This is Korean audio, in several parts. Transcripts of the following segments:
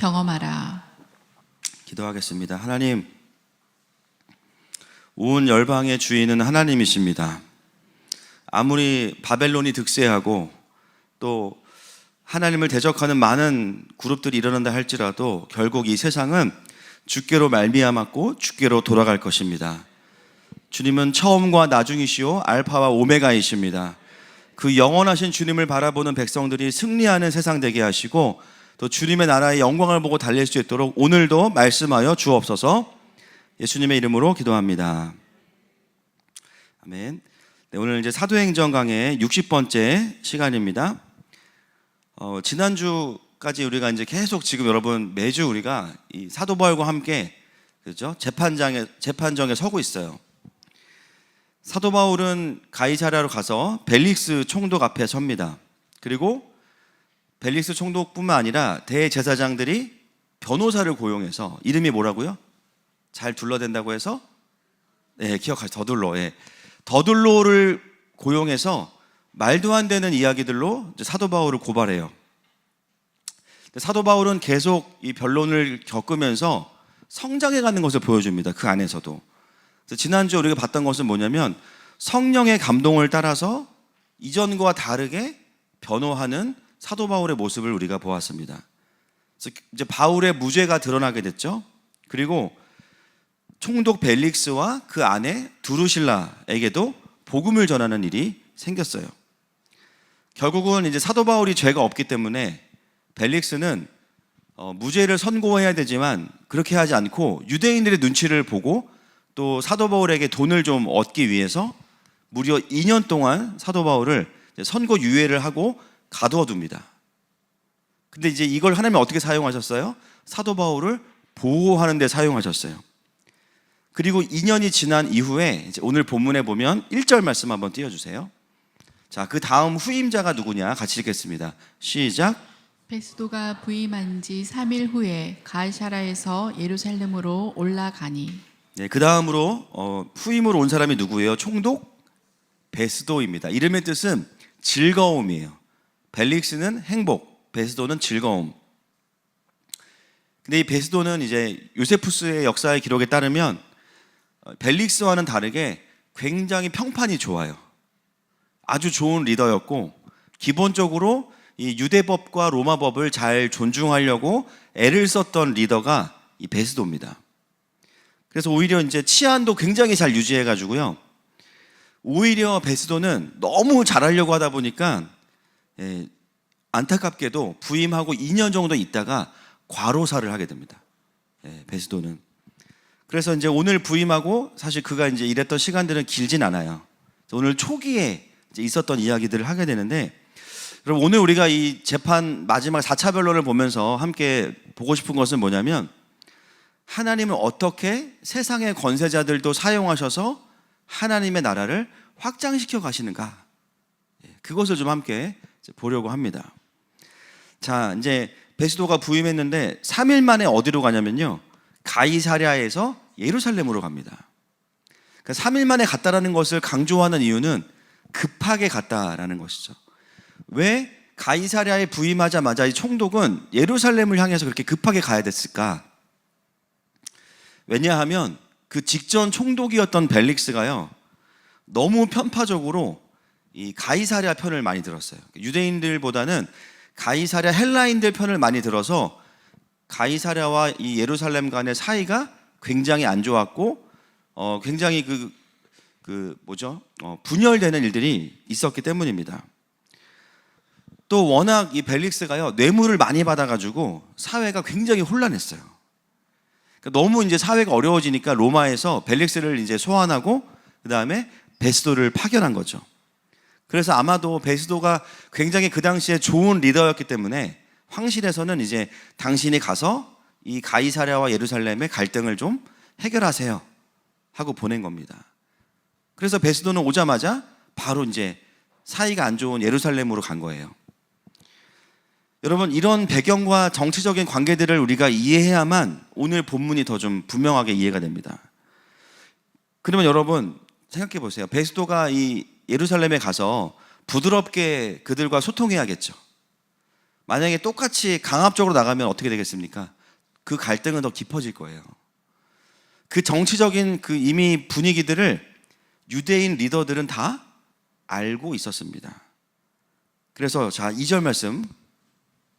경험하라. 기도하겠습니다. 하나님, 온 열방의 주인은 하나님이십니다. 아무리 바벨론이 득세하고 또 하나님을 대적하는 많은 그룹들이 일어난다 할지라도 결국 이 세상은 주께로 말미암았고 주께로 돌아갈 것입니다. 주님은 처음과 나중이시오 알파와 오메가이십니다. 그 영원하신 주님을 바라보는 백성들이 승리하는 세상 되게 하시고 또 주님의 나라의 영광을 보고 달릴 수 있도록 오늘도 말씀하여 주옵소서. 예수님의 이름으로 기도합니다. 아멘. 네, 오늘 이제 사도행전 강의 60번째 시간입니다. 지난주까지 우리가 이제 계속 지금 여러분 매주 우리가 이 사도 바울과 함께 그렇죠? 재판정에 서고 있어요. 사도 바울은 가이사랴로 가서 벨릭스 총독 앞에 섭니다. 그리고 벨릭스 총독뿐만 아니라 대제사장들이 변호사를 고용해서 이름이 뭐라고요? 잘 둘러댄다고 해서 기억하시죠? 더둘로. 더둘로를 고용해서 말도 안 되는 이야기들로 사도 바울을 고발해요. 사도 바울은 계속 이 변론을 겪으면서 성장해가는 것을 보여줍니다. 그 안에서도. 그래서 지난주에 우리가 봤던 것은 뭐냐면 성령의 감동을 따라서 이전과 다르게 변호하는 사도 바울의 모습을 우리가 보았습니다. 그래서 이제 바울의 무죄가 드러나게 됐죠. 그리고 총독 벨릭스와 그 아내 두루실라에게도 복음을 전하는 일이 생겼어요. 결국은 이제 사도 바울이 죄가 없기 때문에 벨릭스는 무죄를 선고해야 되지만 그렇게 하지 않고 유대인들의 눈치를 보고 또 사도 바울에게 돈을 좀 얻기 위해서 무려 2년 동안 사도 바울을 선고 유예를 하고 가두어 둡니다. 근데 이제 이걸 하나님이 어떻게 사용하셨어요? 사도 바울을 보호하는 데 사용하셨어요. 그리고 2년이 지난 이후에 이제 오늘 본문에 보면 1절 말씀 한번 띄워주세요. 자, 그 다음 후임자가 누구냐? 같이 읽겠습니다. 시작. 베스도가 부임한 지 3일 후에 가이사라에서 예루살렘으로 올라가니. 네, 그 다음으로 후임으로 온 사람이 누구예요? 총독 베스도입니다. 이름의 뜻은 즐거움이에요. 벨릭스는 행복, 베스도는 즐거움. 근데 이 베스도는 이제 요세푸스의 역사의 기록에 따르면 벨릭스와는 다르게 굉장히 평판이 좋아요. 아주 좋은 리더였고 기본적으로 이 유대법과 로마법을 잘 존중하려고 애를 썼던 리더가 이 베스도입니다. 그래서 오히려 이제 치안도 굉장히 잘 유지해가지고요. 오히려 베스도는 너무 잘하려고 하다 보니까 안타깝게도 부임하고 2년 정도 있다가 과로사를 하게 됩니다. 베스도는. 그래서 이제 오늘 부임하고 사실 그가 이제 일했던 시간들은 길진 않아요. 오늘 초기에 이제 있었던 이야기들을 하게 되는데, 여러분 오늘 우리가 이 재판 마지막 4차 변론을 보면서 함께 보고 싶은 것은 뭐냐면 하나님은 어떻게 세상의 권세자들도 사용하셔서 하나님의 나라를 확장시켜 가시는가, 그것을 좀 함께 보려고 합니다. 자, 이제 베스도가 부임했는데 3일 만에 어디로 가냐면요, 가이사랴에서 예루살렘으로 갑니다. 그러니까 3일 만에 갔다라는 것을 강조하는 이유는 급하게 갔다라는 것이죠. 왜 가이사랴에 부임하자마자 이 총독은 예루살렘을 향해서 그렇게 급하게 가야 됐을까? 왜냐하면 그 직전 총독이었던 벨릭스가요, 너무 편파적으로 이 가이사랴 편을 많이 들었어요. 유대인들보다는 가이사랴 헬라인들 편을 많이 들어서 가이사랴와 이 예루살렘 간의 사이가 굉장히 안 좋았고 굉장히 분열되는 일들이 있었기 때문입니다. 또 워낙 이 벨릭스가요, 뇌물을 많이 받아가지고 사회가 굉장히 혼란했어요. 그러니까 너무 이제 사회가 어려워지니까 로마에서 벨릭스를 이제 소환하고 그 다음에 베스도를 파견한 거죠. 그래서 아마도 베스도가 굉장히 그 당시에 좋은 리더였기 때문에 황실에서는 이제 당신이 가서 이 가이사랴와 예루살렘의 갈등을 좀 해결하세요 하고 보낸 겁니다. 그래서 베스도는 오자마자 바로 이제 사이가 안 좋은 예루살렘으로 간 거예요. 여러분, 이런 배경과 정치적인 관계들을 우리가 이해해야만 오늘 본문이 더 좀 분명하게 이해가 됩니다. 그러면 여러분 생각해 보세요. 베스도가 이 예루살렘에 가서 부드럽게 그들과 소통해야겠죠. 만약에 똑같이 강압적으로 나가면 어떻게 되겠습니까? 그 갈등은 더 깊어질 거예요. 그 정치적인 그 이미 분위기들을 유대인 리더들은 다 알고 있었습니다. 그래서 자, 2절 말씀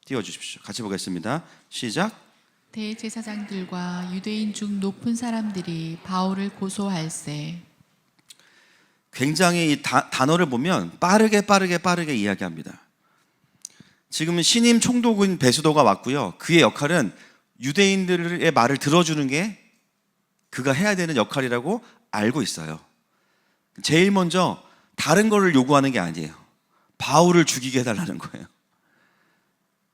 띄워주십시오. 같이 보겠습니다. 시작. 대제사장들과 유대인 중 높은 사람들이 바울을 고소할세. 굉장히 이 단어를 보면 빠르게 이야기합니다. 지금 신임 총독인 베스도가 왔고요. 그의 역할은 유대인들의 말을 들어주는 게 그가 해야 되는 역할이라고 알고 있어요. 제일 먼저 다른 거를 요구하는 게 아니에요. 바울을 죽이게 해달라는 거예요.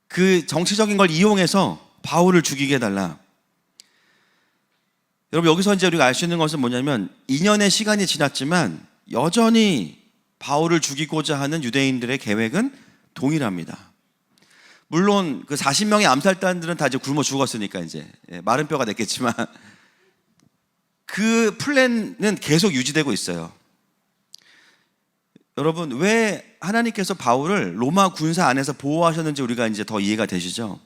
그 정치적인 걸 이용해서 바울을 죽이게 해달라. 여러분, 여기서 이제 우리가 알 수 있는 것은 뭐냐면 2년의 시간이 지났지만 여전히 바울을 죽이고자 하는 유대인들의 계획은 동일합니다. 물론 그 40명의 암살단들은 다 이제 굶어 죽었으니까 이제 마른 뼈가 됐겠지만 그 플랜은 계속 유지되고 있어요. 여러분, 왜 하나님께서 바울을 로마 군사 안에서 보호하셨는지 우리가 이제 더 이해가 되시죠?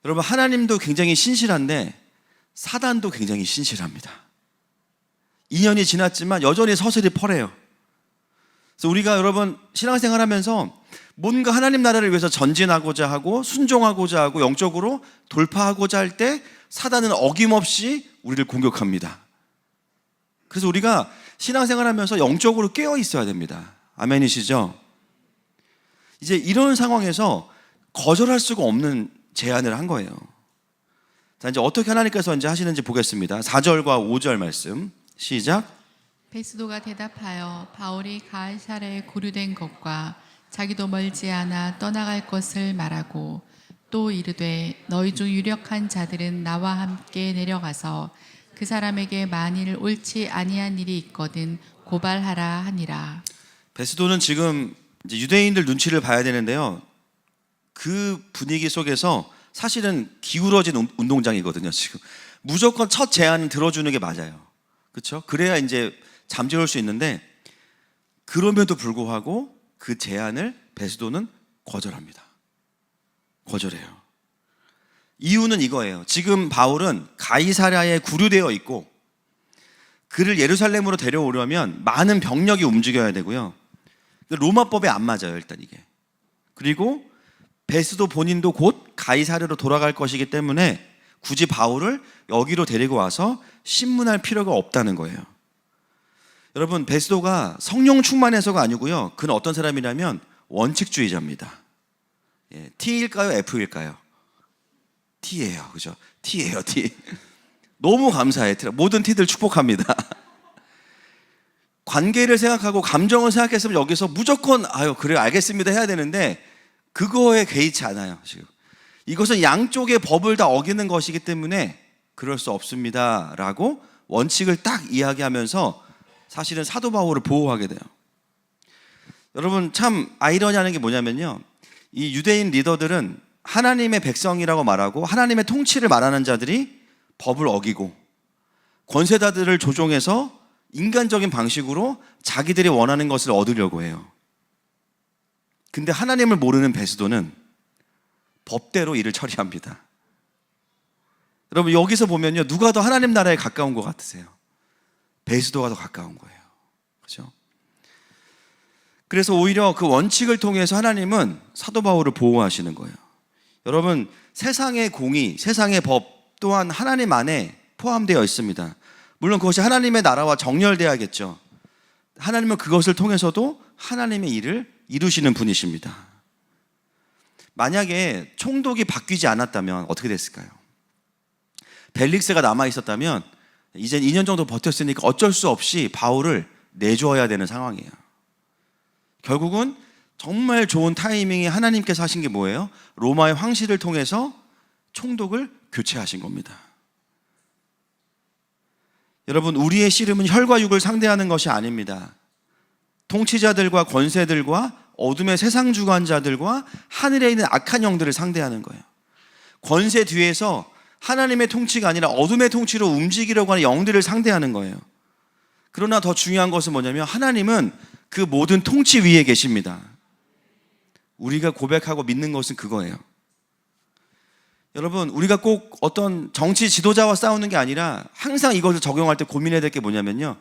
여러분, 하나님도 굉장히 신실한데 사단도 굉장히 신실합니다. 2년이 지났지만 여전히 서슬이 펄해요. 그래서 우리가 여러분 신앙생활 하면서 뭔가 하나님 나라를 위해서 전진하고자 하고 순종하고자 하고 영적으로 돌파하고자 할 때 사단은 어김없이 우리를 공격합니다. 그래서 우리가 신앙생활 하면서 영적으로 깨어 있어야 됩니다. 아멘이시죠? 이제 이런 상황에서 거절할 수가 없는 제안을 한 거예요. 자, 이제 어떻게 하나님께서 이제 하시는지 보겠습니다. 4절과 5절 말씀 시작. 베스도가 대답하여 바울이 가이사랴에 고류된 것과 자기도 멀지 않아 떠나갈 것을 말하고 또 이르되 너희 중 유력한 자들은 나와 함께 내려가서 그 사람에게 만일 옳지 아니한 일이 있거든 고발하라 하니라. 베스도는 지금 이제 유대인들 눈치를 봐야 되는데요. 그 분위기 속에서 사실은 기울어진 운동장이거든요. 지금 무조건 첫 제안은 들어주는 게 맞아요. 그렇죠? 그래야 이제 잠재울 수 있는데 그럼에도 불구하고 그 제안을 베스도는 거절합니다. 거절해요. 이유는 이거예요. 지금 바울은 가이사랴에 구류되어 있고 그를 예루살렘으로 데려오려면 많은 병력이 움직여야 되고요. 로마법에 안 맞아요, 일단 이게. 그리고 베스도 본인도 곧 가이사랴로 돌아갈 것이기 때문에 굳이 바울을 여기로 데리고 와서 신문할 필요가 없다는 거예요. 여러분, 베스도가 성령 충만해서가 아니고요. 그는 어떤 사람이냐면 원칙주의자입니다. T일까요? F일까요? T예요. 그죠? T예요, T. 너무 감사해. 모든 T들 축복합니다. 관계를 생각하고 감정을 생각했으면 여기서 무조건 아유, 그래 알겠습니다 해야 되는데 그거에 개의치 않아요, 지금. 이것은 양쪽의 법을 다 어기는 것이기 때문에 그럴 수 없습니다라고 원칙을 딱 이야기하면서 사실은 사도 바울을 보호하게 돼요. 여러분, 참 아이러니한 게 뭐냐면요. 이 유대인 리더들은 하나님의 백성이라고 말하고 하나님의 통치를 말하는 자들이 법을 어기고 권세자들을 조종해서 인간적인 방식으로 자기들이 원하는 것을 얻으려고 해요. 근데 하나님을 모르는 베스도는 법대로 일을 처리합니다. 여러분, 여기서 보면요, 누가 더 하나님 나라에 가까운 것 같으세요? 베스도가 더 가까운 거예요. 그렇죠? 그래서 오히려 그 원칙을 통해서 하나님은 사도 바울을 보호하시는 거예요. 여러분, 세상의 공의, 세상의 법 또한 하나님 안에 포함되어 있습니다. 물론 그것이 하나님의 나라와 정렬되어야겠죠. 하나님은 그것을 통해서도 하나님의 일을 이루시는 분이십니다. 만약에 총독이 바뀌지 않았다면 어떻게 됐을까요? 벨릭스가 남아 있었다면 이제 2년 정도 버텼으니까 어쩔 수 없이 바울을 내줘야 되는 상황이에요. 결국은 정말 좋은 타이밍에 하나님께서 하신 게 뭐예요? 로마의 황실을 통해서 총독을 교체하신 겁니다. 여러분, 우리의 씨름은 혈과 육을 상대하는 것이 아닙니다. 통치자들과 권세들과 어둠의 세상 주관자들과 하늘에 있는 악한 영들을 상대하는 거예요. 권세 뒤에서 하나님의 통치가 아니라 어둠의 통치로 움직이려고 하는 영들을 상대하는 거예요. 그러나 더 중요한 것은 뭐냐면 하나님은 그 모든 통치 위에 계십니다. 우리가 고백하고 믿는 것은 그거예요. 여러분, 우리가 꼭 어떤 정치 지도자와 싸우는 게 아니라 항상 이것을 적용할 때 고민해야 될 게 뭐냐면요,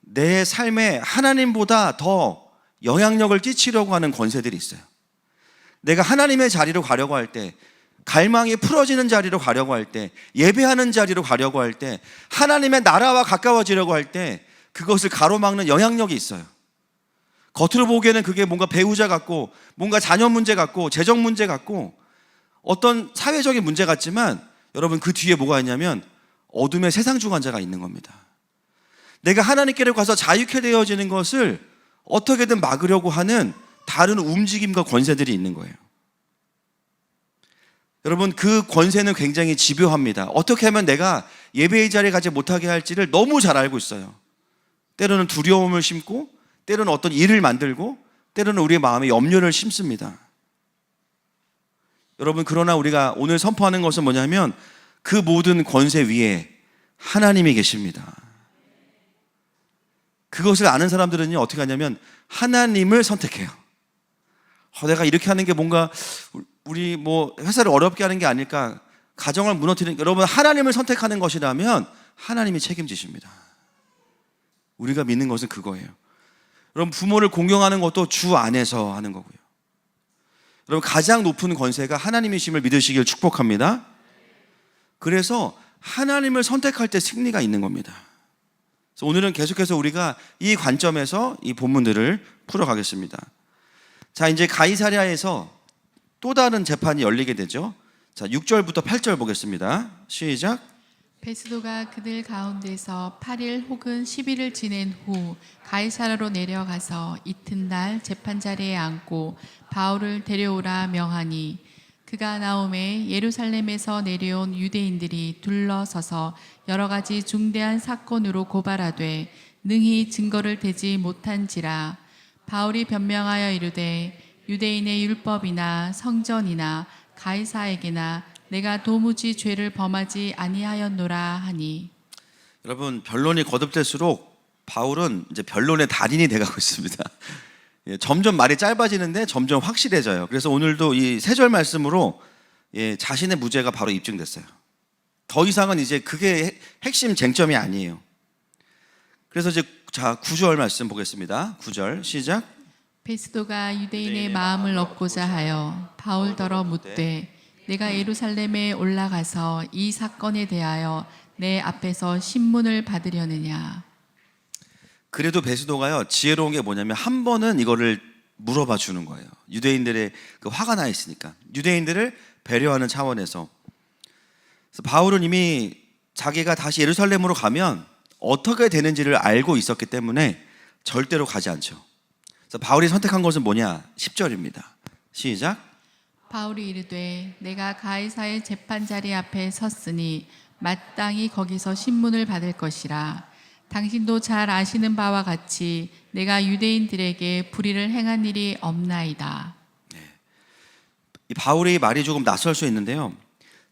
내 삶에 하나님보다 더 영향력을 끼치려고 하는 권세들이 있어요. 내가 하나님의 자리로 가려고 할 때, 갈망이 풀어지는 자리로 가려고 할 때, 예배하는 자리로 가려고 할 때, 하나님의 나라와 가까워지려고 할 때 그것을 가로막는 영향력이 있어요. 겉으로 보기에는 그게 뭔가 배우자 같고, 뭔가 자녀 문제 같고, 재정 문제 같고, 어떤 사회적인 문제 같지만 여러분, 그 뒤에 뭐가 있냐면 어둠의 세상 주관자가 있는 겁니다. 내가 하나님께로 가서 자유케 되어지는 것을 어떻게든 막으려고 하는 다른 움직임과 권세들이 있는 거예요. 여러분, 그 권세는 굉장히 집요합니다. 어떻게 하면 내가 예배의 자리에 가지 못하게 할지를 너무 잘 알고 있어요. 때로는 두려움을 심고, 때로는 어떤 일을 만들고, 때로는 우리의 마음에 염려를 심습니다. 여러분, 그러나 우리가 오늘 선포하는 것은 뭐냐면 그 모든 권세 위에 하나님이 계십니다. 그것을 아는 사람들은요, 어떻게 하냐면 하나님을 선택해요. 내가 이렇게 하는 게 뭔가 우리 뭐 회사를 어렵게 하는 게 아닐까, 가정을 무너뜨리는, 여러분, 하나님을 선택하는 것이라면 하나님이 책임지십니다. 우리가 믿는 것은 그거예요. 여러분, 부모를 공경하는 것도 주 안에서 하는 거고요. 여러분, 가장 높은 권세가 하나님이심을 믿으시길 축복합니다. 그래서 하나님을 선택할 때 승리가 있는 겁니다. 그래서 오늘은 계속해서 우리가 이 관점에서 이 본문들을 풀어가겠습니다. 자, 이제 가이사랴에서 또 다른 재판이 열리게 되죠. 자, 6절부터 8절 보겠습니다. 시작. 베스도가 그들 가운데서 8일 혹은 10일을 지낸 후 가이사랴로 내려가서 이튿날 재판자리에 앉고 바울을 데려오라 명하니, 그가 나오매 예루살렘에서 내려온 유대인들이 둘러서서 여러 가지 중대한 사건으로 고발하되 능히 증거를 대지 못한지라. 바울이 변명하여 이르되 유대인의 율법이나 성전이나 가이사에게나 내가 도무지 죄를 범하지 아니하였노라 하니. 여러분, 변론이 거듭될수록 바울은 이제 변론의 달인이 돼가고 있습니다. 점점 말이 짧아지는데 점점 확실해져요. 그래서 오늘도 이 3절 말씀으로 자신의 무죄가 바로 입증됐어요. 더 이상은 이제 그게 핵심 쟁점이 아니에요. 그래서 이제 9절 말씀 보겠습니다. 9절 시작. 베스도가 유대인의 마음을 얻고자 하여 바울더러 묻되 내가 예루살렘에 올라가서 이 사건에 대하여 내 앞에서 신문을 받으려느냐. 그래도 베스도가요, 지혜로운 게 뭐냐면 한 번은 이거를 물어봐 주는 거예요. 유대인들의 그 화가 나 있으니까, 유대인들을 배려하는 차원에서. 그래서 바울은 이미 자기가 다시 예루살렘으로 가면 어떻게 되는지를 알고 있었기 때문에 절대로 가지 않죠. 그래서 바울이 선택한 것은 뭐냐? 10절입니다. 시작. 바울이 이르되 내가 가이사의 재판자리 앞에 섰으니 마땅히 거기서 신문을 받을 것이라. 당신도 잘 아시는 바와 같이 내가 유대인들에게 불의를 행한 일이 없나이다. 이 바울의 말이 조금 낯설 수 있는데요,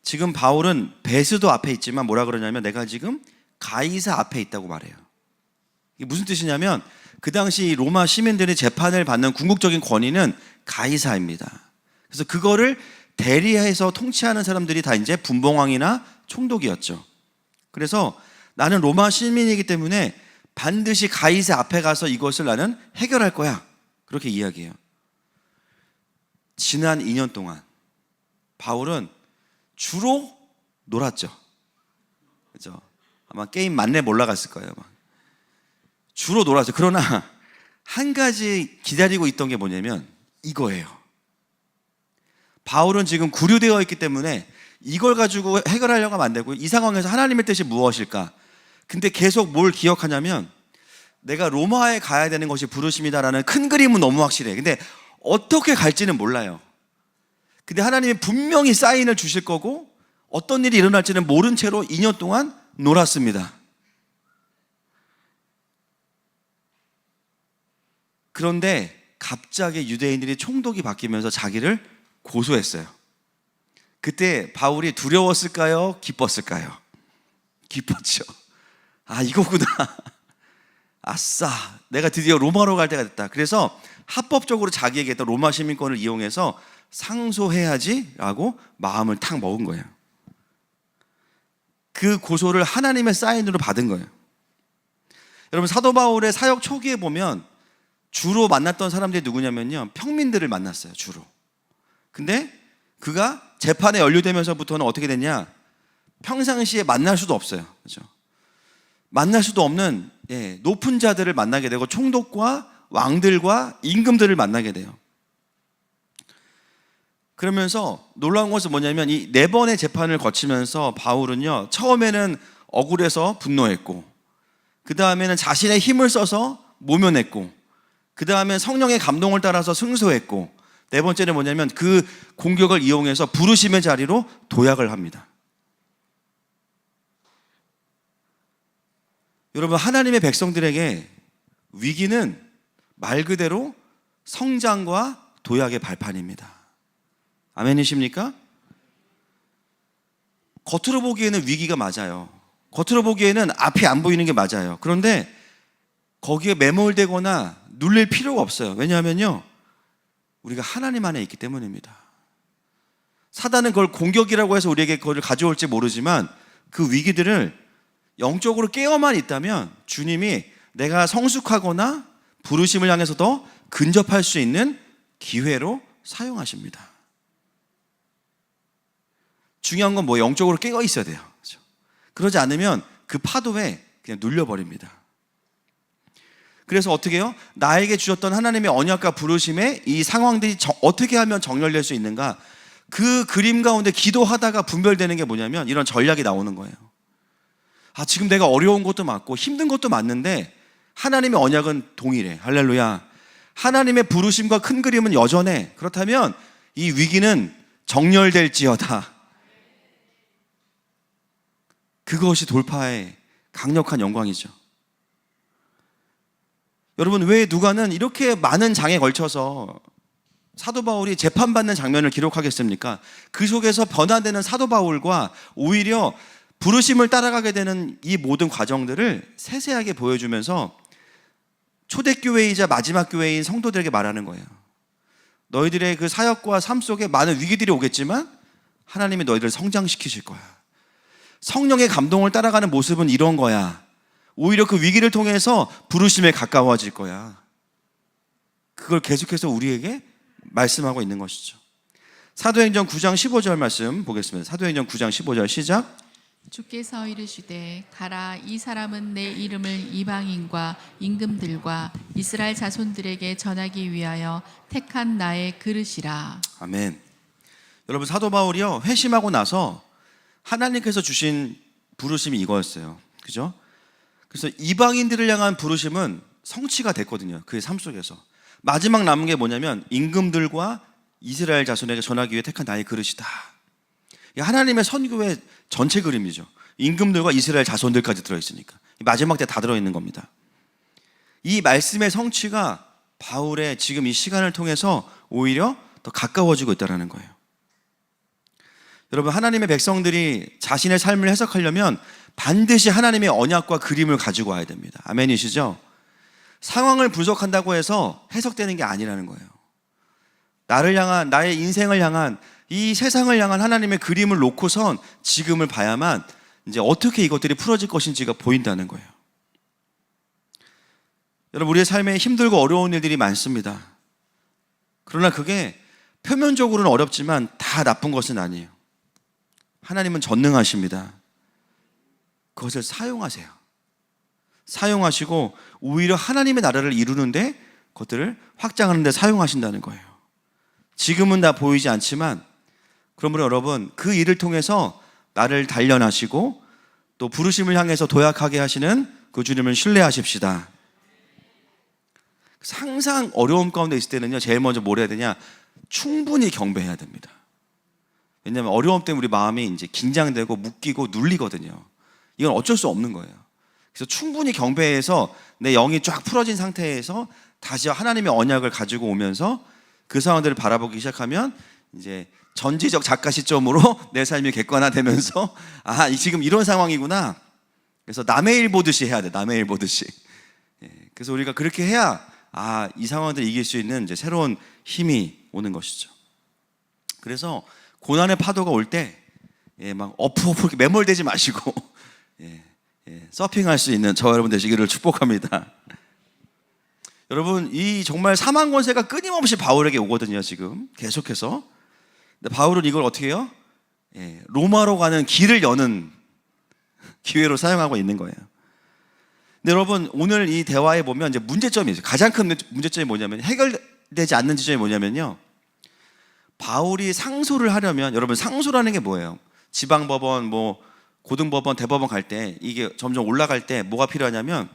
지금 바울은 베스도 앞에 있지만 뭐라 그러냐면 내가 지금 가이사 앞에 있다고 말해요. 이게 무슨 뜻이냐면 그 당시 로마 시민들이 재판을 받는 궁극적인 권위는 가이사입니다. 그래서 그거를 대리해서 통치하는 사람들이 다 이제 분봉왕이나 총독이었죠. 그래서 나는 로마 시민이기 때문에 반드시 가이사 앞에 가서 이것을 나는 해결할 거야, 그렇게 이야기해요. 지난 2년 동안 바울은 주로 놀았죠. 그죠? 아마 게임 만렙 올라갔을 거예요. 주로 놀았죠. 그러나 한 가지 기다리고 있던 게 뭐냐면 이거예요. 바울은 지금 구류되어 있기 때문에 이걸 가지고 해결하려고 하면 안 되고, 이 상황에서 하나님의 뜻이 무엇일까? 근데 계속 뭘 기억하냐면 내가 로마에 가야 되는 것이 부르심이다라는 큰 그림은 너무 확실해. 근데 어떻게 갈지는 몰라요. 근데 하나님이 분명히 사인을 주실 거고 어떤 일이 일어날지는 모른 채로 2년 동안 놀았습니다. 그런데 갑자기 유대인들이 총독이 바뀌면서 자기를 고소했어요. 그때 바울이 두려웠을까요? 기뻤을까요? 기뻤죠. 아, 이거구나. 아싸, 내가 드디어 로마로 갈 때가 됐다. 그래서 합법적으로 자기에게 있던 로마 시민권을 이용해서 상소해야지라고 마음을 탁 먹은 거예요. 그 고소를 하나님의 사인으로 받은 거예요. 여러분, 사도 바울의 사역 초기에 보면 주로 만났던 사람들이 누구냐면요, 평민들을 만났어요, 주로. 근데 그가 재판에 연루되면서부터는 어떻게 됐냐? 평상시에 만날 수도 없어요. 그렇죠? 만날 수도 없는 높은 자들을 만나게 되고 총독과 왕들과 임금들을 만나게 돼요. 그러면서 놀라운 것은 뭐냐면 이 4번의 재판을 거치면서 바울은요, 처음에는 억울해서 분노했고, 그 다음에는 자신의 힘을 써서 모면했고, 그 다음에 성령의 감동을 따라서 승소했고, 4번째는 뭐냐면 그 공격을 이용해서 부르심의 자리로 도약을 합니다. 여러분, 하나님의 백성들에게 위기는 말 그대로 성장과 도약의 발판입니다. 아멘이십니까? 겉으로 보기에는 위기가 맞아요. 겉으로 보기에는 앞이 안 보이는 게 맞아요. 그런데 거기에 매몰되거나 눌릴 필요가 없어요. 왜냐하면요, 우리가 하나님 안에 있기 때문입니다. 사단은 그걸 공격이라고 해서 우리에게 그걸 가져올지 모르지만 그 위기들을 영적으로 깨어만 있다면 주님이 내가 성숙하거나 부르심을 향해서 더 근접할 수 있는 기회로 사용하십니다. 중요한 건 뭐 영적으로 깨어 있어야 돼요. 그렇죠? 그러지 않으면 그 파도에 그냥 눌려버립니다. 그래서 어떻게 해요? 나에게 주셨던 하나님의 언약과 부르심에 이 상황들이 어떻게 하면 정렬될 수 있는가? 그 그림 가운데 기도하다가 분별되는 게 뭐냐면 이런 전략이 나오는 거예요. 지금 내가 어려운 것도 맞고 힘든 것도 맞는데 하나님의 언약은 동일해. 할렐루야. 하나님의 부르심과 큰 그림은 여전해. 그렇다면 이 위기는 정렬될지어다. 그것이 돌파의 강력한 영광이죠. 여러분, 왜 누가는 이렇게 많은 장에 걸쳐서 사도 바울이 재판받는 장면을 기록하겠습니까? 그 속에서 변화되는 사도 바울과 오히려 부르심을 따라가게 되는 이 모든 과정들을 세세하게 보여주면서 초대교회이자 마지막 교회인 성도들에게 말하는 거예요. 너희들의 그 사역과 삶 속에 많은 위기들이 오겠지만 하나님이 너희들을 성장시키실 거야. 성령의 감동을 따라가는 모습은 이런 거야. 오히려 그 위기를 통해서 부르심에 가까워질 거야. 그걸 계속해서 우리에게 말씀하고 있는 것이죠. 사도행전 9장 15절 말씀 보겠습니다. 사도행전 9장 15절 시작. 주께서 이르시되 가라, 이 사람은 내 이름을 이방인과 임금들과 이스라엘 자손들에게 전하기 위하여 택한 나의 그릇이라. 아멘. 여러분, 사도 바울이요, 회심하고 나서 하나님께서 주신 부르심이 이거였어요. 그죠? 그래서 이방인들을 향한 부르심은 성취가 됐거든요. 그의 삶 속에서. 마지막 남은 게 뭐냐면 임금들과 이스라엘 자손에게 전하기 위해 택한 나의 그릇이다. 하나님의 선교의 전체 그림이죠. 임금들과 이스라엘 자손들까지 들어있으니까 마지막 때 다 들어있는 겁니다. 이 말씀의 성취가 바울의 지금 이 시간을 통해서 오히려 더 가까워지고 있다는 거예요. 여러분, 하나님의 백성들이 자신의 삶을 해석하려면 반드시 하나님의 언약과 그림을 가지고 와야 됩니다. 아멘이시죠? 상황을 분석한다고 해서 해석되는 게 아니라는 거예요. 나를 향한, 나의 인생을 향한, 이 세상을 향한 하나님의 그림을 놓고선 지금을 봐야만 이제 어떻게 이것들이 풀어질 것인지가 보인다는 거예요. 여러분, 우리의 삶에 힘들고 어려운 일들이 많습니다. 그러나 그게 표면적으로는 어렵지만 다 나쁜 것은 아니에요. 하나님은 전능하십니다. 그것을 사용하세요. 사용하시고 오히려 하나님의 나라를 이루는데 그것들을 확장하는 데 사용하신다는 거예요. 지금은 다 보이지 않지만 그러므로 여러분, 그 일을 통해서 나를 단련하시고 또 부르심을 향해서 도약하게 하시는 그 주님을 신뢰하십시다. 항상 어려움 가운데 있을 때는요, 제일 먼저 뭘 해야 되냐? 충분히 경배해야 됩니다. 왜냐하면 어려움 때문에 우리 마음이 이제 긴장되고 묶이고 눌리거든요. 이건 어쩔 수 없는 거예요. 그래서 충분히 경배해서 내 영이 쫙 풀어진 상태에서 다시 하나님의 언약을 가지고 오면서 그 상황들을 바라보기 시작하면 이제 전지적 작가 시점으로 내 삶이 객관화되면서 지금 이런 상황이구나. 그래서 남의 일 보듯이 해야 돼. 남의 일 보듯이. 그래서 우리가 그렇게 해야 이 상황들을 이길 수 있는 이제 새로운 힘이 오는 것이죠. 그래서 고난의 파도가 올 때 막 어프어프 이렇게 매몰되지 마시고 서핑할 수 있는 저 여러분 되시기를 축복합니다. 여러분, 이 정말 사망 권세가 끊임없이 바울에게 오거든요. 지금 계속해서. 근데 바울은 이걸 어떻게 해요? 로마로 가는 길을 여는 기회로 사용하고 있는 거예요. 근데 여러분, 오늘 이 대화에 보면 이제 문제점이 있어요. 가장 큰 문제점이 뭐냐면, 해결되지 않는 지점이 뭐냐면요, 바울이 상소를 하려면, 여러분, 상소라는 게 뭐예요? 지방법원, 뭐 고등법원, 대법원 갈 때 이게 점점 올라갈 때 뭐가 필요하냐면,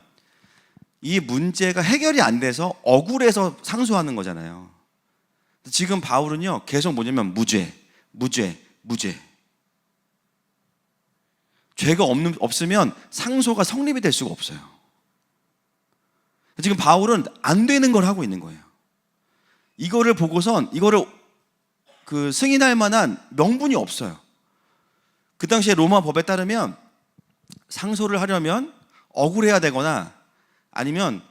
이 문제가 해결이 안 돼서 억울해서 상소하는 거잖아요. 지금 바울은요, 계속 뭐냐면 무죄. 죄가 없으면 상소가 성립이 될 수가 없어요. 지금 바울은 안 되는 걸 하고 있는 거예요. 이거를 보고선 이거를 승인할 만한 명분이 없어요. 그 당시에 로마 법에 따르면 상소를 하려면 억울해야 되거나 아니면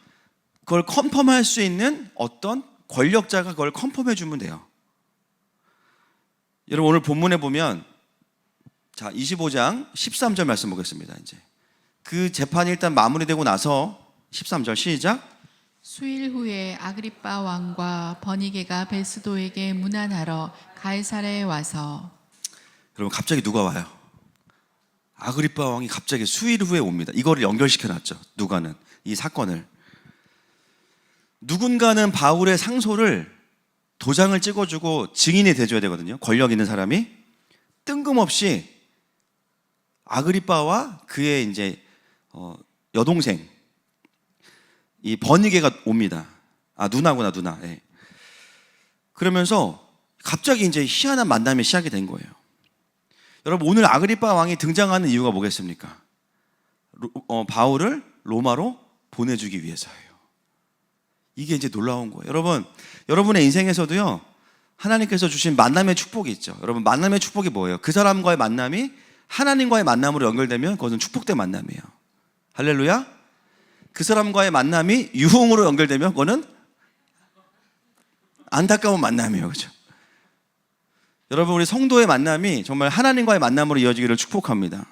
그걸 컨펌할 수 있는 어떤 권력자가 그걸 컨펌해 주면 돼요. 여러분, 오늘 본문에 보면 25장 13절 말씀 보겠습니다. 이제 그 재판이 일단 마무리되고 나서 13절 시작. 수일 후에 아그리빠 왕과 버니게가 베스도에게 문안하러 가이사랴에 와서. 여러분, 갑자기 누가 와요? 아그리빠 왕이 갑자기 수일 후에 옵니다. 이거를 연결시켜 놨죠. 누가는 이 사건을. 누군가는 바울의 상소를 도장을 찍어주고 증인이 돼줘야 되거든요. 권력 있는 사람이. 뜬금없이 아그리빠와 그의 이제 여동생 이 버니게가 옵니다. 누나구나, 누나. 그러면서 갑자기 이제 희한한 만남이 시작이 된 거예요. 여러분, 오늘 아그리빠 왕이 등장하는 이유가 뭐겠습니까? 바울을 로마로 보내주기 위해서예요. 이게 이제 놀라운 거예요. 여러분, 여러분의 인생에서도요, 하나님께서 주신 만남의 축복이 있죠. 여러분, 만남의 축복이 뭐예요? 그 사람과의 만남이 하나님과의 만남으로 연결되면 그것은 축복된 만남이에요. 할렐루야. 그 사람과의 만남이 유흥으로 연결되면 그거는 안타까운 만남이에요. 그렇죠? 여러분, 우리 성도의 만남이 정말 하나님과의 만남으로 이어지기를 축복합니다.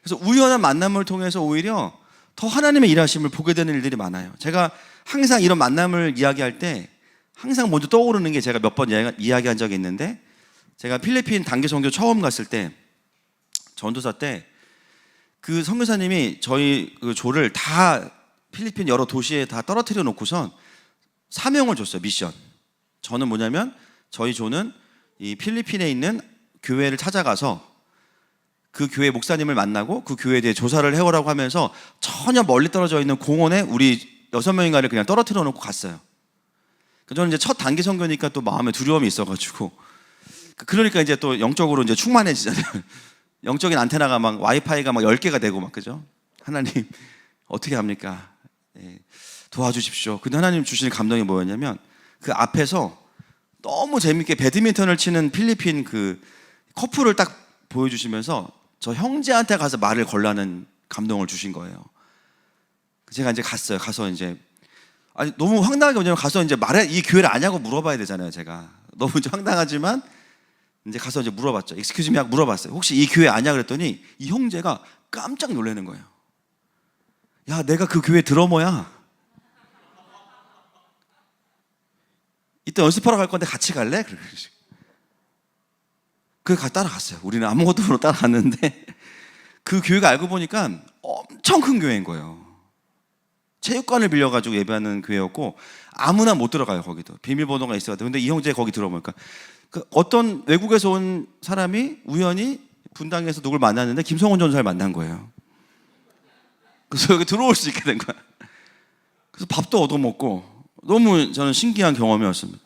그래서 우연한 만남을 통해서 오히려 더 하나님의 일하심을 보게 되는 일들이 많아요. 제가 항상 이런 만남을 이야기할 때 항상 먼저 떠오르는 게, 제가 몇 번 이야기한 적이 있는데, 제가 필리핀 단기 선교 처음 갔을 때, 전도사 때 그 선교사님이 저희 그 조를 다 필리핀 여러 도시에 다 떨어뜨려 놓고선 사명을 줬어요. 미션. 저는 뭐냐면, 저희 조는 이 필리핀에 있는 교회를 찾아가서 그 교회 목사님을 만나고 그 교회에 대해 조사를 해오라고 하면서 전혀 멀리 떨어져 있는 공원에 우리 6명인가를 그냥 떨어뜨려 놓고 갔어요. 저는 이제 첫 단기 선교니까 또 마음에 두려움이 있어가지고, 그러니까 이제 또 영적으로 이제 충만해지잖아요. 영적인 안테나가 막 와이파이가 막 10개가 되고 막, 그죠? 하나님 어떻게 합니까? 도와주십시오. 근데 하나님 주시는 감동이 뭐였냐면, 그 앞에서 너무 재밌게 배드민턴을 치는 필리핀 그 커플을 딱 보여주시면서 저 형제한테 가서 말을 걸라는 감동을 주신 거예요. 제가 이제 갔어요. 가서 이제 너무 황당하게, 뭐냐면 가서 이제 이 교회를 아냐고 물어봐야 되잖아요. 제가 너무 좀 황당하지만 이제 가서 이제 물어봤죠. Excuse me 하고 물어봤어요. 혹시 이 교회 아냐 그랬더니 이 형제가 깜짝 놀라는 거예요. 야, 내가 그 교회 드러머야. 이때 연습하러 갈 건데 같이 갈래? 그래 따라갔어요. 우리는 아무것도 모르고 따라갔는데 그 교회가 알고 보니까 엄청 큰 교회인 거예요. 체육관을 빌려가지고 예배하는 교회였고 아무나 못 들어가요. 거기도 비밀번호가 있어야 돼. 근데 이 형제 거기 들어오니까 어떤 외국에서 온 사람이 우연히 분당에서 누굴 만났는데 김성훈 전사를 만난 거예요. 그래서 여기 들어올 수 있게 된 거야. 그래서 밥도 얻어먹고 너무 저는 신기한 경험이었습니다.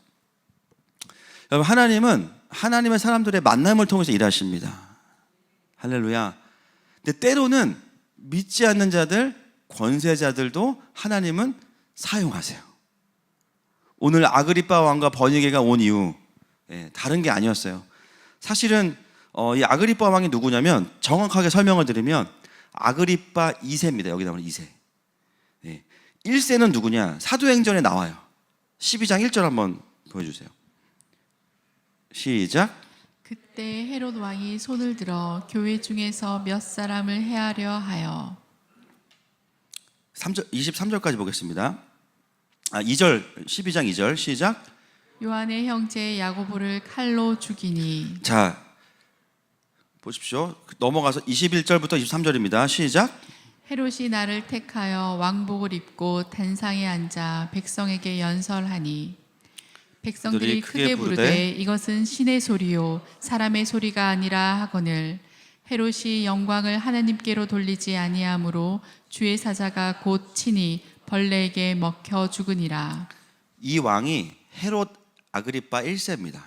여러분, 하나님은 하나님의 사람들의 만남을 통해서 일하십니다. 할렐루야. 근데 때로는 믿지 않는 자들, 권세자들도 하나님은 사용하세요. 오늘 아그리빠 왕과 버니게가 온 이유, 다른 게 아니었어요. 사실은 이 아그리빠 왕이 누구냐면, 정확하게 설명을 드리면 아그리빠 2세입니다. 여기 나오는 2세. 1세는 누구냐? 사도행전에 나와요. 12장 1절 한번 보여주세요. 시작. 그때 헤롯 왕이 손을 들어 교회 중에서 몇 사람을 해하려 하여 23절까지 보겠습니다. 2절, 12장 2절 시작. 요한의 형제 야고보를 칼로 죽이니. 자, 보십시오. 넘어가서 21절부터 23절입니다. 시작. 헤롯이 나를 택하여 왕복을 입고 단상에 앉아 백성에게 연설하니 백성들이 크게 부르되 이것은 신의 소리요 사람의 소리가 아니라 하거늘 헤롯이 영광을 하나님께로 돌리지 아니하므로 주의 사자가 곧 친히 벌레에게 먹혀 죽으니라. 이 왕이 헤롯 아그리파 1세입니다.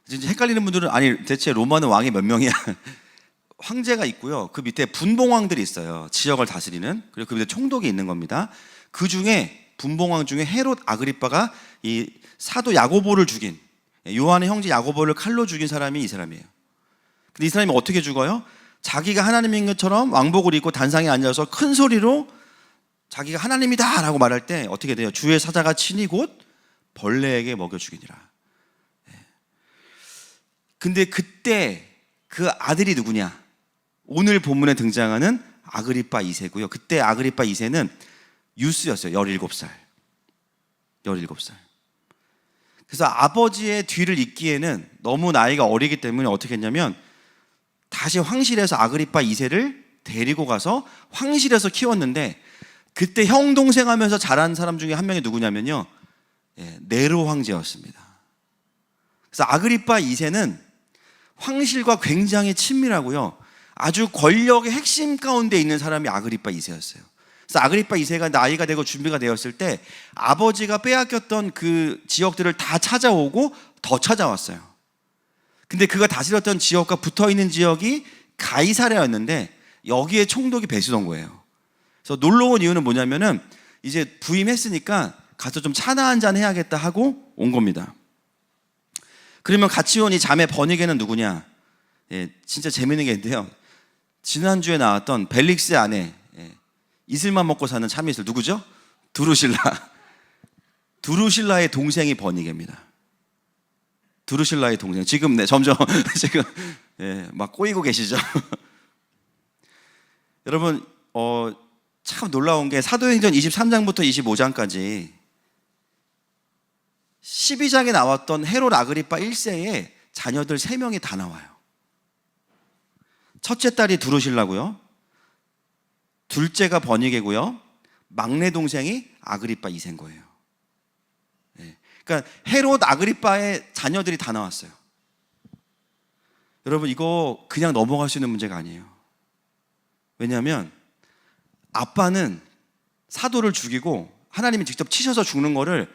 이제 헷갈리는 분들은 아니 대체 로마는 왕이 몇 명이야? 황제가 있고요. 그 밑에 분봉왕들이 있어요. 지역을 다스리는. 그리고 그 밑에 총독이 있는 겁니다. 그 중에 분봉왕 중에 헤롯 아그리파가 이 사도 야고보를 죽인, 요한의 형제 야고보를 칼로 죽인 사람이 이 사람이에요. 근데 이 사람이 어떻게 죽어요? 자기가 하나님인 것처럼 왕복을 입고 단상에 앉아서 큰 소리로 자기가 하나님이다 라고 말할 때 어떻게 돼요? 주의 사자가 친히 곧 벌레에게 먹여 죽이니라. 근데 그때 그 아들이 누구냐? 오늘 본문에 등장하는 아그리파 2세고요. 그때 아그리파 2세는 유스였어요. 17살. 그래서 아버지의 뒤를 잇기에는 너무 나이가 어리기 때문에 어떻게 했냐면 다시 황실에서 아그리파 2세를 데리고 가서 황실에서 키웠는데 그때 형 동생 하면서 자란 사람 중에 한 명이 누구냐면요. 네로 황제였습니다. 그래서 아그리파 2세는 황실과 굉장히 친밀하고요. 아주 권력의 핵심 가운데 있는 사람이 아그리파 2세였어요. 그래서 아그리파 2세가 나이가 되고 준비가 되었을 때 아버지가 빼앗겼던 그 지역들을 다 찾아오고 더 찾아왔어요. 근데 그가 다스렸던 지역과 붙어있는 지역이 가이사랴였는데 여기에 총독이 배수된 거예요. 그래서 놀러 온 이유는 뭐냐면은 이제 부임했으니까 가서 좀 차나 한잔 해야겠다 하고 온 겁니다. 그러면 같이 온 이 자매 버니게는 누구냐? 진짜 재밌는 게 있는데요. 지난주에 나왔던 벨릭스의 아내, 이슬만 먹고 사는 참이슬 누구죠? 두루실라의 동생이 버니게입니다. 두루실라의 동생. 지금 점점 지금 막 꼬이고 계시죠? 여러분 참 놀라운 게 사도행전 23장부터 25장까지 12장에 나왔던 헤롯 아그리파 1세의 자녀들 3명이 다 나와요. 첫째 딸이 두루실라고요. 둘째가 버니게고요. 막내 동생이 아그리파 2세인 거예요. 그러니까 헤롯 아그리파의 자녀들이 다 나왔어요. 여러분 이거 그냥 넘어갈 수 있는 문제가 아니에요. 왜냐하면 아빠는 사도를 죽이고 하나님이 직접 치셔서 죽는 거를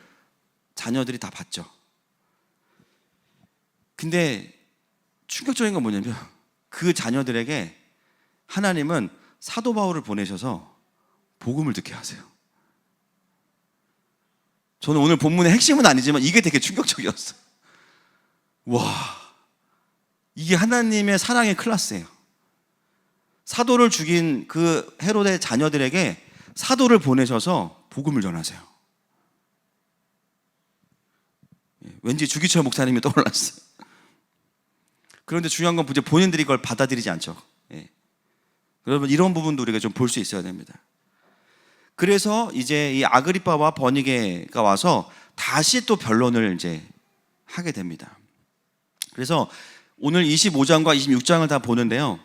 자녀들이 다 봤죠. 근데 충격적인 건 뭐냐면 그 자녀들에게 하나님은 사도 바울을 보내셔서 복음을 듣게 하세요. 저는 오늘 본문의 핵심은 아니지만 이게 되게 충격적이었어요. 와, 이게 하나님의 사랑의 클래스예요. 사도를 죽인 그 헤롯의 자녀들에게 사도를 보내셔서 복음을 전하세요. 왠지 주기철 목사님이 떠올랐어요. 그런데 중요한 건 이제 본인들이 그걸 받아들이지 않죠. 여러분 이런 부분도 우리가 좀 볼 수 있어야 됩니다. 그래서 이제 이 아그리파와 버니게가 와서 다시 또 변론을 이제 하게 됩니다. 그래서 오늘 25장과 26장을 다 보는데요.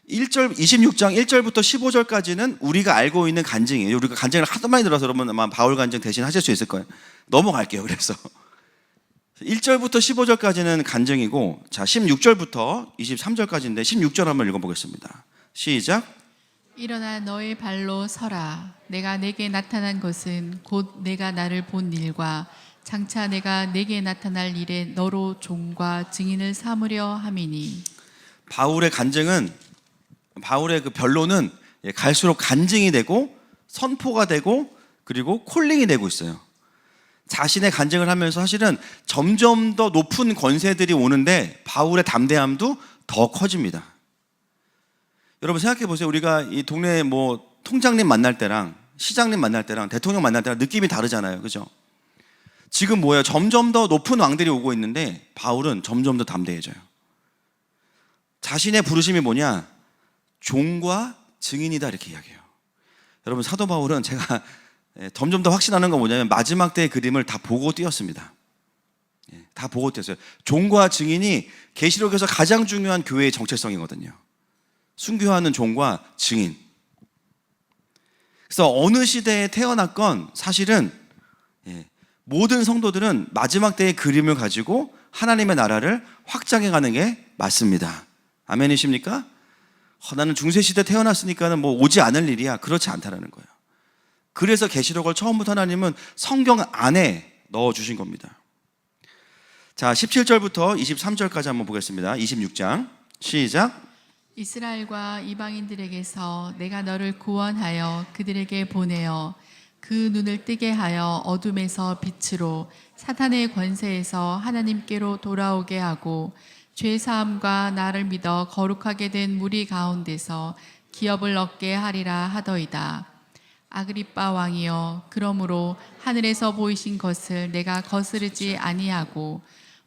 26장 1절부터 15절까지는 우리가 알고 있는 간증이에요. 우리가 간증을 하도 많이 들어서 여러분 아마 바울 간증 대신 하실 수 있을 거예요. 넘어갈게요. 그래서 1절부터 15절까지는 간증이고, 자 16절부터 23절까지인데 16절 한번 읽어보겠습니다. 시작. 일어나 너의 발로 서라. 내가 내게 나타난 것은 곧 내가 나를 본 일과 장차 내가 내게 나타날 일에 너로 종과 증인을 삼으려 함이니. 바울의 간증은, 바울의 그 변론은 갈수록 간증이 되고 선포가 되고 그리고 콜링이 되고 있어요. 자신의 간증을 하면서 사실은 점점 더 높은 권세들이 오는데 바울의 담대함도 더 커집니다. 여러분 생각해 보세요. 우리가 이 동네 뭐 통장님 만날 때랑 시장님 만날 때랑 대통령 만날 때랑 느낌이 다르잖아요. 그죠? 지금 뭐예요? 점점 더 높은 왕들이 오고 있는데 바울은 점점 더 담대해져요. 자신의 부르심이 뭐냐? 종과 증인이다 이렇게 이야기해요. 여러분 사도 바울은 제가 점점 더 확신하는 건 뭐냐면 마지막 때의 그림을 다 보고 뛰었습니다. 다 보고 뛰었어요. 종과 증인이 계시록에서 가장 중요한 교회의 정체성이거든요. 순교하는 종과 증인. 그래서 어느 시대에 태어났건 사실은 모든 성도들은 마지막 때의 그림을 가지고 하나님의 나라를 확장해가는 게 맞습니다. 아멘이십니까? 나는 중세시대 태어났으니까는 뭐 오지 않을 일이야. 그렇지 않다라는 거예요. 그래서 계시록을 처음부터 하나님은 성경 안에 넣어주신 겁니다. 자, 17절부터 23절까지 한번 보겠습니다. 26장 시작. 이스라엘과 이방인들에게서 내가 너를 구원하여 그들에게 보내어 그 눈을 뜨게 하여 어둠에서 빛으로 사탄의 권세에서 하나님께로 돌아오게 하고 죄사함과 나를 믿어 거룩하게 된 무리 가운데서 기업을 얻게 하리라 하더이다. 아그리빠 왕이여, 그러므로 하늘에서 보이신 것을 내가 거스르지 아니하고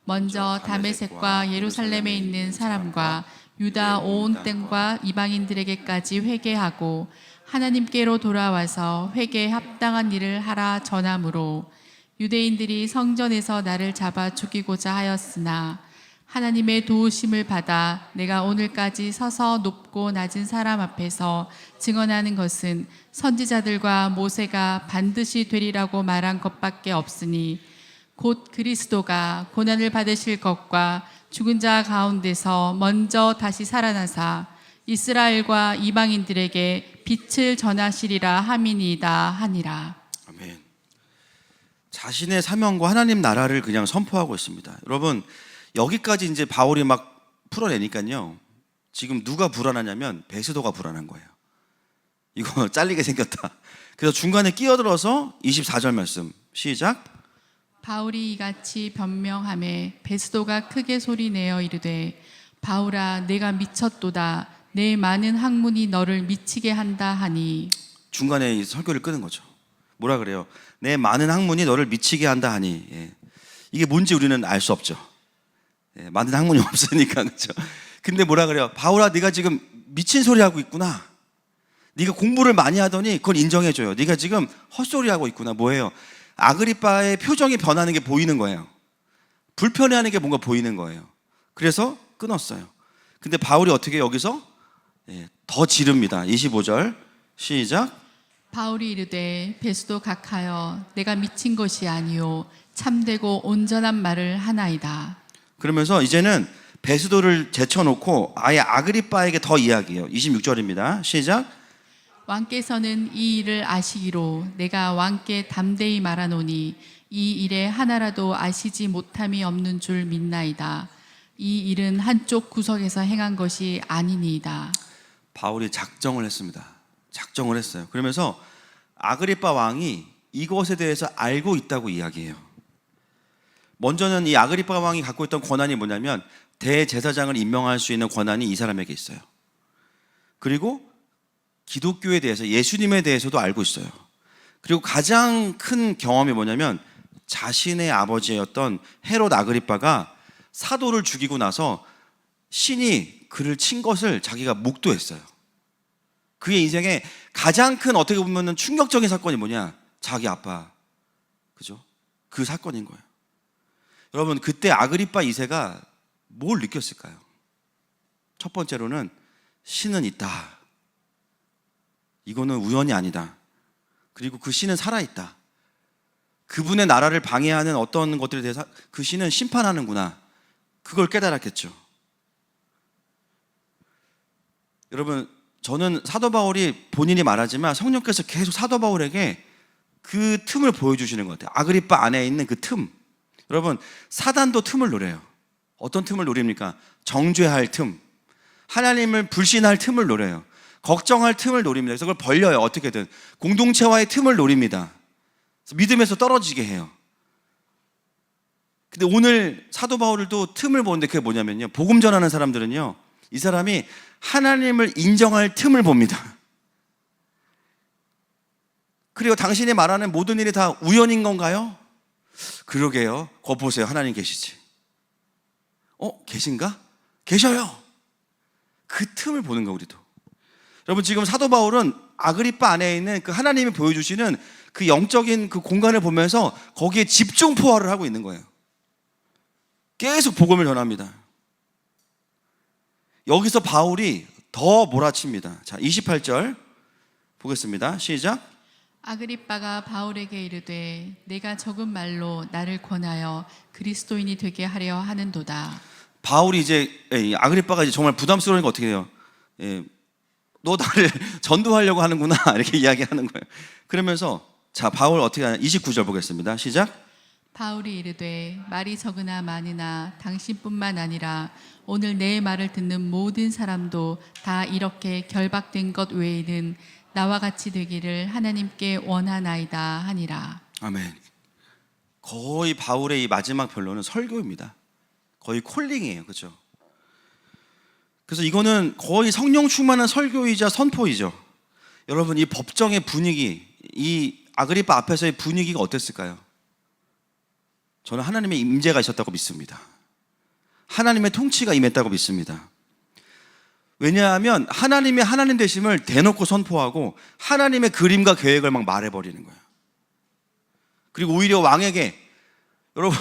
먼저 다메섹과 예루살렘에 있는 사람과 유다 온 땅과 이방인들에게까지 회개하고 하나님께로 돌아와서 회개에 합당한 일을 하라 전함으로 유대인들이 성전에서 나를 잡아 죽이고자 하였으나 하나님의 도우심을 받아 내가 오늘까지 서서 높고 낮은 사람 앞에서 증언하는 것은 선지자들과 모세가 반드시 되리라고 말한 것밖에 없으니 곧 그리스도가 고난을 받으실 것과 죽은 자 가운데서 먼저 다시 살아나사 이스라엘과 이방인들에게 빛을 전하시리라 함이니이다 하니라. 아멘. 자신의 사명과 하나님 나라를 그냥 선포하고 있습니다. 여러분 여기까지 이제 바울이 막 풀어내니까요. 지금 누가 불안하냐면 베스도가 불안한 거예요. 이거 잘리게 생겼다. 그래서 중간에 끼어들어서 24절 말씀 시작. 바울이 이같이 변명하매 베스도가 크게 소리내어 이르되 바울아 내가 미쳤도다. 내 많은 학문이 너를 미치게 한다 하니. 중간에 이 설교를 끄는 거죠. 뭐라 그래요? 내 많은 학문이 너를 미치게 한다 하니. 이게 뭔지 우리는 알 수 없죠. 많은 학문이 없으니까. 그렇죠. 근데 뭐라 그래요? 바울아 네가 지금 미친 소리 하고 있구나. 네가 공부를 많이 하더니 그걸 인정해줘요. 네가 지금 헛소리 하고 있구나. 뭐예요? 아그리빠의 표정이 변하는 게 보이는 거예요. 불편해하는 게 뭔가 보이는 거예요. 그래서 끊었어요. 근데 바울이 어떻게 여기서 더 지릅니다. 25절 시작. 바울이 이르되 베스도 각하여 내가 미친 것이 아니요 참되고 온전한 말을 하나이다. 그러면서 이제는 베스도를 제쳐놓고 아예 아그리빠에게 더 이야기해요. 26절입니다. 시작. 왕께서는 이 일을 아시기로 내가 왕께 담대히 말하노니 이 일에 하나라도 아시지 못함이 없는 줄 믿나이다. 이 일은 한쪽 구석에서 행한 것이 아니니이다. 바울이 작정을 했습니다. 작정을 했어요. 그러면서 아그리빠 왕이 이것에 대해서 알고 있다고 이야기해요. 먼저는 이 아그리빠 왕이 갖고 있던 권한이 뭐냐면 대제사장을 임명할 수 있는 권한이 이 사람에게 있어요. 그리고 기독교에 대해서 예수님에 대해서도 알고 있어요. 그리고 가장 큰 경험이 뭐냐면 자신의 아버지였던 헤롯 아그리빠가 사도를 죽이고 나서 신이 그를 친 것을 자기가 목도했어요. 그의 인생에 가장 큰 어떻게 보면 충격적인 사건이 뭐냐? 자기 아빠. 그죠? 그 사건인 거예요. 여러분 그때 아그리빠 2세가 뭘 느꼈을까요? 첫 번째로는 신은 있다. 이거는 우연이 아니다. 그리고 그 신은 살아있다. 그분의 나라를 방해하는 어떤 것들에 대해서 그 신은 심판하는구나. 그걸 깨달았겠죠. 여러분 저는 사도 바울이 본인이 말하지만 성령께서 계속 사도 바울에게 그 틈을 보여주시는 것 같아요. 아그리빠 안에 있는 그 틈. 여러분 사단도 틈을 노려요. 어떤 틈을 노립니까? 정죄할 틈, 하나님을 불신할 틈을 노려요. 걱정할 틈을 노립니다. 그래서 그걸 벌려요. 어떻게든 공동체와의 틈을 노립니다. 그래서 믿음에서 떨어지게 해요. 근데 오늘 사도 바울도 틈을 보는데 그게 뭐냐면요, 복음 전하는 사람들은요 이 사람이 하나님을 인정할 틈을 봅니다. 그리고 당신이 말하는 모든 일이 다 우연인 건가요? 그러게요. 거 보세요. 하나님 계시지. 계신가? 계셔요. 그 틈을 보는 거 우리도. 여러분 지금 사도 바울은 아그리빠 안에 있는 그 하나님이 보여주시는 그 영적인 그 공간을 보면서 거기에 집중 포화를 하고 있는 거예요. 계속 복음을 전합니다. 여기서 바울이 더 몰아칩니다. 자, 28절 보겠습니다. 시작. 아그리빠가 바울에게 이르되 내가 적은 말로 나를 권하여 그리스도인이 되게 하려 하는도다. 바울이 이제 아그리빠가 이제 정말 부담스러우니까 어떻게 해요? 너 나를 전도하려고 하는구나 이렇게 이야기하는 거예요. 그러면서 자 바울 어떻게 하냐? 29절 보겠습니다. 시작. 바울이 이르되 말이 적으나 많으나 당신뿐만 아니라 오늘 내 말을 듣는 모든 사람도 다 이렇게 결박된 것 외에는 나와 같이 되기를 하나님께 원하나이다 하니라. 아멘. 거의 바울의 이 마지막 변론은 설교입니다. 거의 콜링이에요. 그렇죠? 그래서 이거는 거의 성령 충만한 설교이자 선포이죠. 여러분 이 법정의 분위기, 이 아그리빠 앞에서의 분위기가 어땠을까요? 저는 하나님의 임재가 있었다고 믿습니다. 하나님의 통치가 임했다고 믿습니다. 왜냐하면 하나님의 하나님 되심을 대놓고 선포하고 하나님의 그림과 계획을 막 말해버리는 거예요. 그리고 오히려 왕에게, 여러분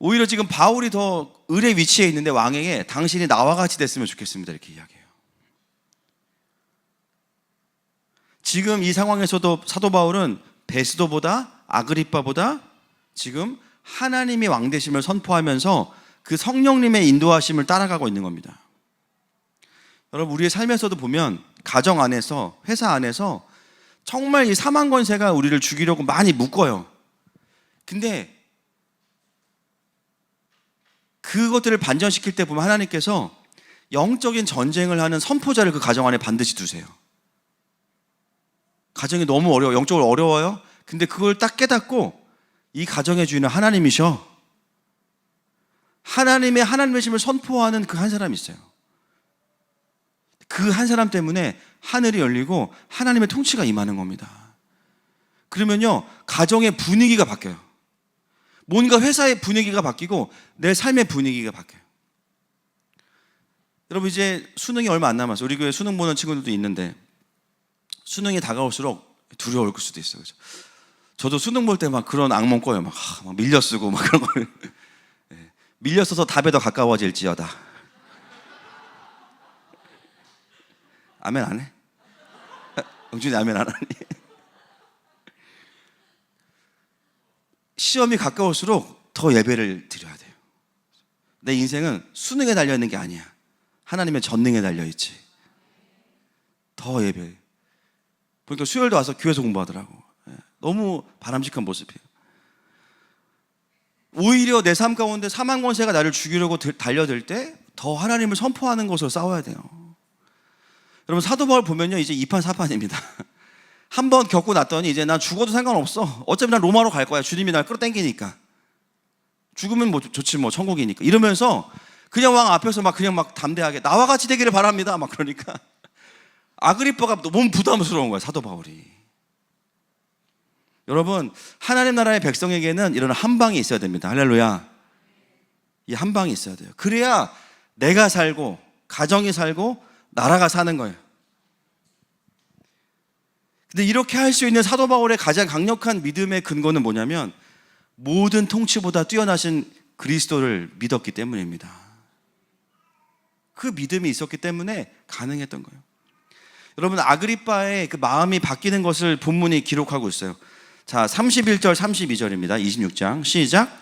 오히려 지금 바울이 더 을의 위치에 있는데 왕에게 당신이 나와 같이 됐으면 좋겠습니다 이렇게 이야기해요. 지금 이 상황에서도 사도 바울은 베스도보다 아그리빠보다 지금 하나님의 왕되심을 선포하면서 그 성령님의 인도하심을 따라가고 있는 겁니다. 여러분 우리의 삶에서도 보면 가정 안에서 회사 안에서 정말 이 사망 권세가 우리를 죽이려고 많이 묶어요. 근데 그것들을 반전시킬 때 보면 하나님께서 영적인 전쟁을 하는 선포자를 그 가정 안에 반드시 두세요. 가정이 너무 어려워, 영적으로 어려워요. 근데 그걸 딱 깨닫고 이 가정의 주인은 하나님이셔. 하나님의 하나님의심을 선포하는 그 한 사람이 있어요. 그 한 사람 때문에 하늘이 열리고 하나님의 통치가 임하는 겁니다. 그러면요 가정의 분위기가 바뀌어요. 뭔가 회사의 분위기가 바뀌고 내 삶의 분위기가 바뀌어요. 여러분 이제 수능이 얼마 안 남았어요. 우리 교회 수능 보는 친구들도 있는데 수능이 다가올수록 두려울 수도 있어요. 그렇죠? 저도 수능 볼 때 막 그런 악몽 꿔요. 막 밀려 쓰고 막 그런 거. 밀려 써서 답에 더 가까워질지어다. 아멘 안 해? 영준이 아멘 안 하니? 시험이 가까울수록 더 예배를 드려야 돼요. 내 인생은 수능에 달려있는 게 아니야. 하나님의 전능에 달려있지. 더 예배. 보니까 수요일도 와서 교회에서 공부하더라고. 너무 바람직한 모습이에요. 오히려 내 삶 가운데 사망 권세가 나를 죽이려고 달려들 때 더 하나님을 선포하는 것으로 싸워야 돼요. 여러분 사도 바울 보면요 이제 2판 4판입니다. 한번 겪고 났더니 이제 난 죽어도 상관없어. 어차피 난 로마로 갈 거야. 주님이 날 끌어당기니까. 죽으면 뭐 좋지 뭐 천국이니까. 이러면서 그냥 왕 앞에서 막 그냥 막 담대하게 나와 같이 되기를 바랍니다. 막 그러니까 아그리빠가 너무 부담스러운 거야 사도 바울이. 여러분 하나님 나라의 백성에게는 이런 한 방이 있어야 됩니다. 할렐루야. 이 한 방이 있어야 돼요. 그래야 내가 살고 가정이 살고 나라가 사는 거예요. 근데 이렇게 할 수 있는 사도 바울의 가장 강력한 믿음의 근거는 뭐냐면 모든 통치보다 뛰어나신 그리스도를 믿었기 때문입니다. 그 믿음이 있었기 때문에 가능했던 거예요. 여러분 아그리빠의 그 마음이 바뀌는 것을 본문이 기록하고 있어요. 자 31절 32절입니다. 26장 시작.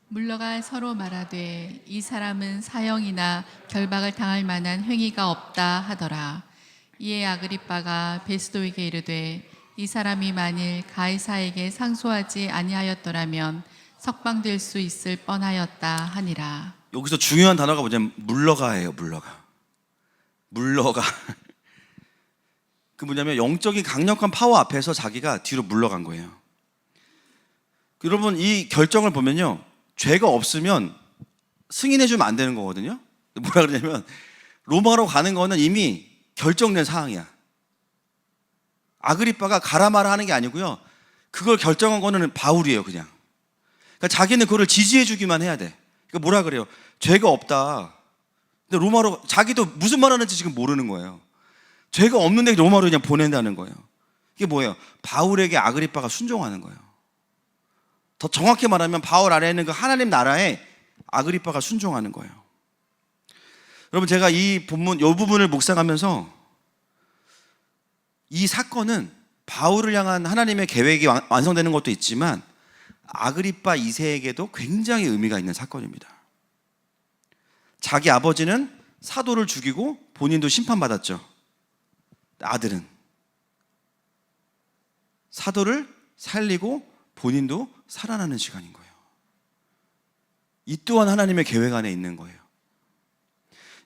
물러가 서로 말하되 이 사람은 사형이나 결박을 당할 만한 행위가 없다 하더라. 이에 아그리빠가 베스도에게 이르되 이 사람이 만일 가이사에게 상소하지 아니하였더라면 석방될 수 있을 뻔하였다 하니라. 여기서 중요한 단어가 뭐냐면 물러가예요. 물러가. 그 뭐냐면 영적인 강력한 파워 앞에서 자기가 뒤로 물러간 거예요. 여러분 이 결정을 보면요 죄가 없으면 승인해주면 안 되는 거거든요. 뭐라 그러냐면 로마로 가는 거는 이미 결정된 사항이야. 아그리빠가 가라 마라 하는 게 아니고요. 그걸 결정한 거는 바울이에요, 그냥. 그러니까 자기는 그거를 지지해 주기만 해야 돼. 그러니까 뭐라 그래요? 죄가 없다. 근데 로마로, 자기도 무슨 말 하는지 지금 모르는 거예요. 죄가 없는데 로마로 그냥 보낸다는 거예요. 이게 뭐예요? 바울에게 아그리빠가 순종하는 거예요. 더 정확히 말하면 바울 아래에 있는 그 하나님 나라에 아그리빠가 순종하는 거예요. 여러분, 제가 이 본문, 이 부분을 묵상하면서 이 사건은 바울을 향한 하나님의 계획이 완성되는 것도 있지만 아그리빠 2세에게도 굉장히 의미가 있는 사건입니다. 자기 아버지는 사도를 죽이고 본인도 심판받았죠. 아들은 사도를 살리고 본인도 살아나는 시간인 거예요. 이 또한 하나님의 계획 안에 있는 거예요.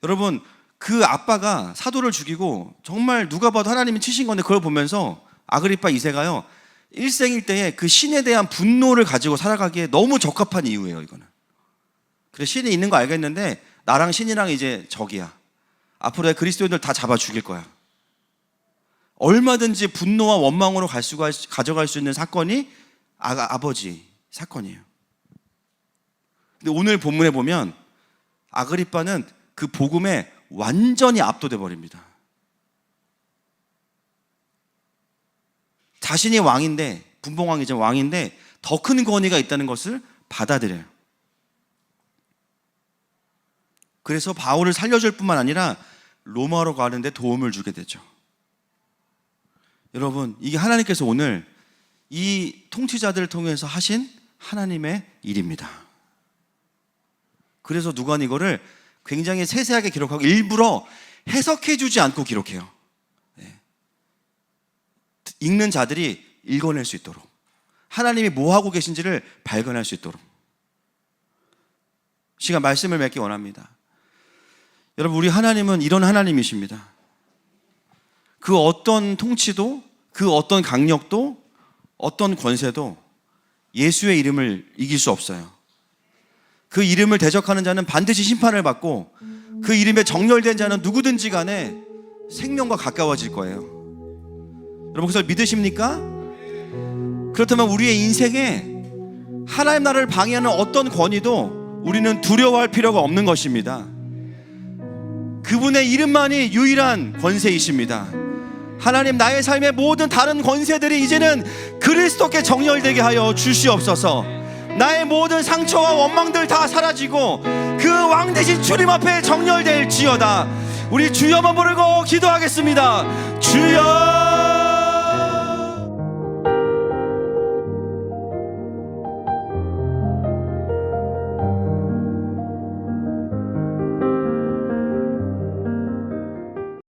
여러분, 그 아빠가 사도를 죽이고 정말 누가 봐도 하나님이 치신 건데 그걸 보면서 아그리빠 2세가요, 일생일대에 그 신에 대한 분노를 가지고 살아가기에 너무 적합한 이유예요, 이거는. 그래, 신이 있는 거 알겠는데 나랑 신이랑 이제 적이야. 앞으로 그리스도인들 다 잡아 죽일 거야. 얼마든지 분노와 원망으로 가져갈 수 있는 사건이 아버지 사건이에요. 근데 오늘 본문에 보면 아그리빠는 그 복음에 완전히 압도돼 버립니다. 자신이 왕인데, 분봉왕이죠, 왕인데 더 큰 권위가 있다는 것을 받아들여요. 그래서 바울을 살려줄 뿐만 아니라 로마로 가는데 도움을 주게 되죠. 여러분, 이게 하나님께서 오늘 이 통치자들을 통해서 하신 하나님의 일입니다. 그래서 누가는 이거를 굉장히 세세하게 기록하고 일부러 해석해 주지 않고 기록해요. 읽는 자들이 읽어낼 수 있도록, 하나님이 뭐 하고 계신지를 발견할 수 있도록. 시간 말씀을 맺기 원합니다. 여러분, 우리 하나님은 이런 하나님이십니다. 그 어떤 통치도, 그 어떤 강력도, 어떤 권세도 예수의 이름을 이길 수 없어요. 그 이름을 대적하는 자는 반드시 심판을 받고 그 이름에 정렬된 자는 누구든지 간에 생명과 가까워질 거예요. 여러분, 그것을 믿으십니까? 그렇다면 우리의 인생에 하나님 나라를 방해하는 어떤 권위도 우리는 두려워할 필요가 없는 것입니다. 그분의 이름만이 유일한 권세이십니다. 하나님, 나의 삶의 모든 다른 권세들이 이제는 그리스도께 정렬되게 하여 주시옵소서. 나의 모든 상처와 원망들 다 사라지고 그 왕 대신 주님 앞에 정렬될지어다. 우리 주여만 부르고 기도하겠습니다. 주여.